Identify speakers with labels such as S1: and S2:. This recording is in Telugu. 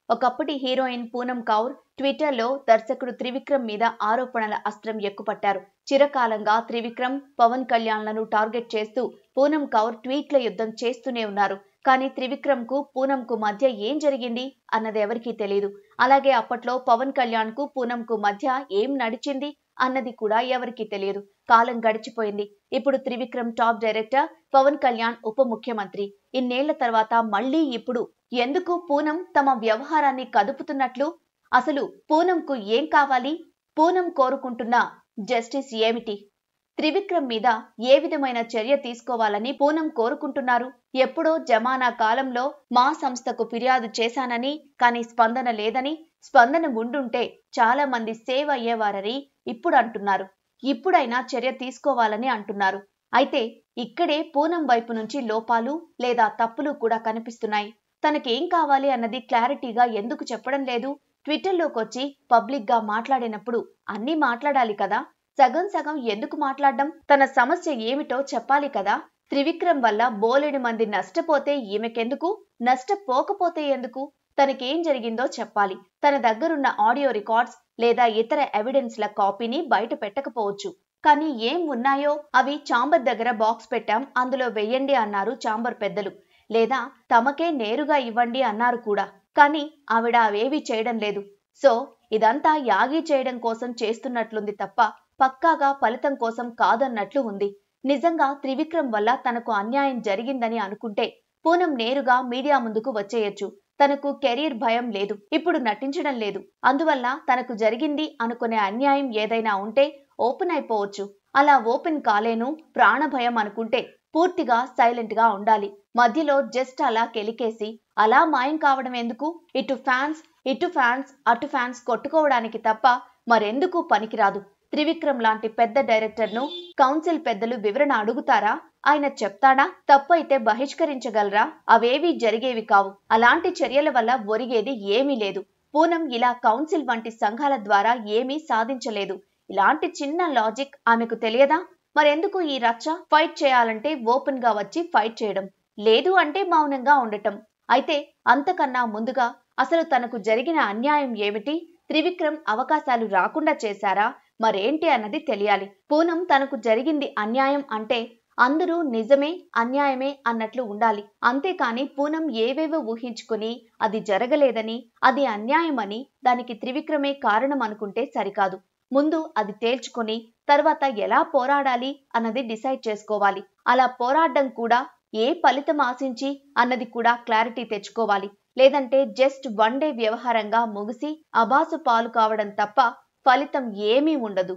S1: ఒకప్పటి హీరోయిన్ పూనం కౌర్ ట్విట్టర్లో దర్శకుడు త్రివిక్రమ్ మీద ఆరోపణల అస్త్రం ఎక్కుపట్టారు. చిరకాలంగా త్రివిక్రమ్, పవన్ కళ్యాణ్లను టార్గెట్ చేస్తూ పూనం కౌర్ ట్వీట్ల యుద్ధం చేస్తూనే ఉన్నారు. కానీ త్రివిక్రమ్కు పూనంకు మధ్య ఏం జరిగింది అన్నది ఎవరికీ తెలియదు. అలాగే అప్పట్లో పవన్ కళ్యాణ్కు పూనంకు మధ్య ఏం నడిచింది అన్నది కూడా ఎవరికీ తెలియదు. కాలం గడిచిపోయింది. ఇప్పుడు త్రివిక్రమ్ టాప్ డైరెక్టర్, పవన్ కళ్యాణ్ ఉప ముఖ్యమంత్రి. ఇన్నేళ్ల తర్వాత మళ్లీ ఇప్పుడు ఎందుకు పూనం తమ వ్యవహారాన్ని కదుపుతున్నట్లు? అసలు పూనంకు ఏం కావాలి? పూనం కోరుకుంటున్న జస్టిస్ ఏమిటి? త్రివిక్రమ్ మీద ఏ విధమైన చర్య తీసుకోవాలని పూనం కోరుకుంటున్నారు? ఎప్పుడో జమానా కాలంలో మా సంస్థకు ఫిర్యాదు చేశానని, కానీ స్పందన లేదని, స్పందన ఉండుంటే చాలా మంది సేవ్ అయ్యేవారని ఇప్పుడు అంటున్నారు. ఇప్పుడైనా చర్య తీసుకోవాలని అంటున్నారు. అయితే ఇక్కడే పూనం వైపు నుంచి లోపాలు లేదా తప్పులు కూడా కనిపిస్తున్నాయి. తనకేం కావాలి అన్నది క్లారిటీగా ఎందుకు చెప్పడం లేదు? ట్విట్టర్లోకొచ్చి పబ్లిక్ గా మాట్లాడినప్పుడు అన్నీ మాట్లాడాలి కదా. సగం సగం ఎందుకు మాట్లాడడం? తన సమస్య ఏమిటో చెప్పాలి కదా. త్రివిక్రమ్ వల్ల బోలెడు మంది నష్టపోతే ఈమెకెందుకు? నష్టపోకపోతే ఎందుకు? తనకేం జరిగిందో చెప్పాలి. తన దగ్గరున్న ఆడియో రికార్డ్స్ లేదా ఇతర ఎవిడెన్స్ల కాపీని బయట పెట్టకపోవచ్చు. కానీ ఏం ఉన్నాయో అవి ఛాంబర్ దగ్గర బాక్స్ పెట్టాం, అందులో వెయ్యండి అన్నారు ఛాంబర్ పెద్దలు. లేదా తమకే నేరుగా ఇవ్వండి అన్నారు కూడా. కానీ ఆవిడ అవేవీ చేయడం లేదు. సో ఇదంతా యాగి చేయడం కోసం చేస్తున్నట్లుంది తప్ప పక్కాగా ఫలితం కోసం కాదన్నట్లు ఉంది. నిజంగా త్రివిక్రమ్ వల్ల తనకు అన్యాయం జరిగిందని అనుకుంటే పూనం నేరుగా మీడియా ముందుకు వచ్చేయొచ్చు. తనకు కెరీర్ భయం లేదు, ఇప్పుడు నటించడం లేదు. అందువల్ల తనకు జరిగింది అనుకునే అన్యాయం ఏదైనా ఉంటే ఓపెన్ అయిపోవచ్చు. అలా ఓపెన్ కాలేను, ప్రాణ భయం అనుకుంటే పూర్తిగా సైలెంట్ గా ఉండాలి. మధ్యలో జస్ట్ అలా కెలికేసి అలా మాయం కావడం ఎందుకు? ఇటు ఫ్యాన్స్ అటు ఫ్యాన్స్ కొట్టుకోవడానికి తప్ప మరెందుకు పనికిరాదు. త్రివిక్రమ్ లాంటి పెద్ద డైరెక్టర్ను కౌన్సిల్ పెద్దలు వివరణ అడుగుతారా? ఆయన చెప్తాడా? తప్పు అయితే బహిష్కరించగలరా? అవేవీ జరిగేవి కావు. అలాంటి చర్యల వల్ల ఒరిగేది ఏమీ లేదు. పూనం ఇలా కౌన్సిల్ వంటి సంఘాల ద్వారా ఏమీ సాధించలేదు. ఇలాంటి చిన్న లాజిక్ ఆమెకు తెలియదా? మరెందుకు ఈ రచ్చ? ఫైట్ చేయాలంటే ఓపెన్ గా వచ్చి ఫైట్ చేయడం, లేదు అంటే మౌనంగా ఉండటం. అయితే అంతకన్నా ముందుగా అసలు తనకు జరిగిన అన్యాయం ఏమిటి? త్రివిక్రమ్ అవకాశాలు రాకుండా చేశారా? మరేంటి అన్నది తెలియాలి. పూనం తనకు జరిగింది అన్యాయం అంటే అందరూ నిజమే అన్యాయమే అన్నట్లు ఉండాలి. అంతేకాని పూనం ఏవేవో ఊహించుకుని అది జరగలేదని, అది అన్యాయమని, దానికి త్రివిక్రమే కారణం అనుకుంటే సరికాదు. ముందు అది తేల్చుకొని తర్వాత ఎలా పోరాడాలి అన్నది డిసైడ్ చేసుకోవాలి. అలా పోరాడడం కూడా ఏ ఫలితం ఆశించి అన్నది కూడా క్లారిటీ తెచ్చుకోవాలి. లేదంటే జస్ట్ వన్ డే వ్యవహారంగా ముగిసి అబాసు పాలు కావడం తప్ప ఫలితం ఏమీ ఉండదు.